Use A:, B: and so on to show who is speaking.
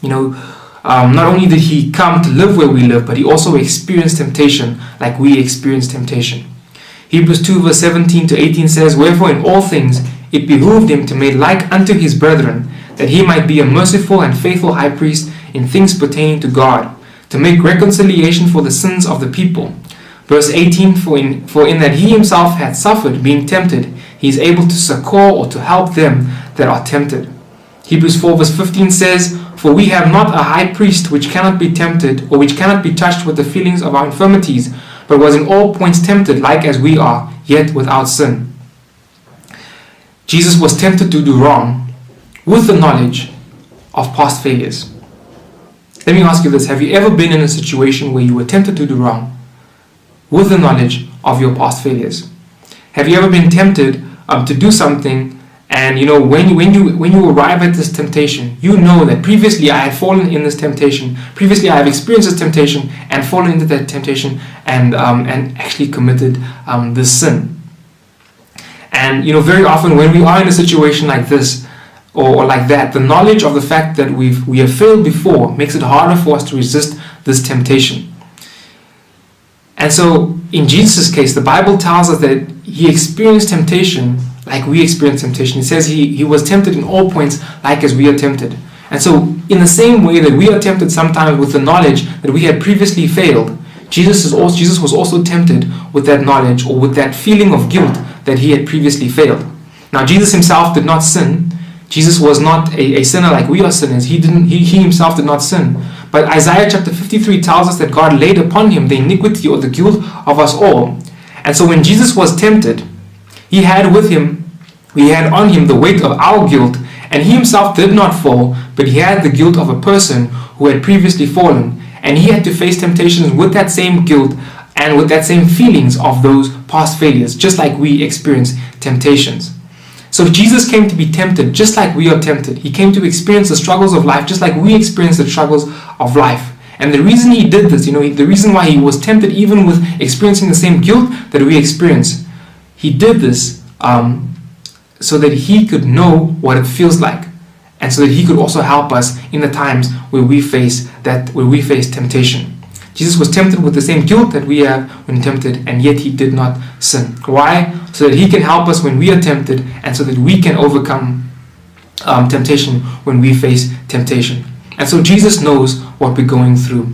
A: Not only did he come to live where we live, but he also experienced temptation like we experienced temptation. Hebrews 2 verse 17 to 18 says, "Wherefore in all things it behooved him to be like unto his brethren, that he might be a merciful and faithful high priest in things pertaining to God, to make reconciliation for the sins of the people." Verse 18, for in that he himself had suffered, being tempted, he is able to succor or to help them that are tempted. Hebrews 4 verse 15 says, "For we have not a high priest which cannot be tempted, or which cannot be touched with the feelings of our infirmities, but was in all points tempted like as we are, yet without sin." Jesus was tempted to do wrong with the knowledge of past failures. Let me ask you this: have you ever been in a situation where you were tempted to do wrong with the knowledge of your past failures? Have you ever been tempted to do something, and when you arrive at this temptation, you know that previously I had fallen in this temptation, previously I have experienced this temptation and fallen into that temptation and actually committed this sin. And very often when we are in a situation like this or like that, the knowledge of the fact that we have failed before makes it harder for us to resist this temptation. And so in Jesus' case, the Bible tells us that he experienced temptation like we experience temptation. It says he was tempted in all points like as we are tempted. And so in the same way that we are tempted sometimes with the knowledge that we had previously failed, Jesus was also tempted with that knowledge, or with that feeling of guilt that he had previously failed. Now Jesus himself did not sin. Jesus was not a sinner like we are sinners. He himself did not sin. But Isaiah chapter 53 tells us that God laid upon him the iniquity or the guilt of us all. And so when Jesus was tempted, he had on him the weight of our guilt, and he himself did not fall, but he had the guilt of a person who had previously fallen, and he had to face temptations with that same guilt and with that same feelings of those past failures, just like we experience temptations. So Jesus came to be tempted just like we are tempted. He came to experience the struggles of life just like we experience the struggles of life. And the reason he did this, the reason why he was tempted even with experiencing the same guilt that we experience, he did this so that he could know what it feels like, and so that he could also help us in the times where we face temptation. Jesus was tempted with the same guilt that we have when tempted, and yet he did not sin. Why? So that he can help us when we are tempted, and so that we can overcome temptation when we face temptation. And so Jesus knows what we're going through.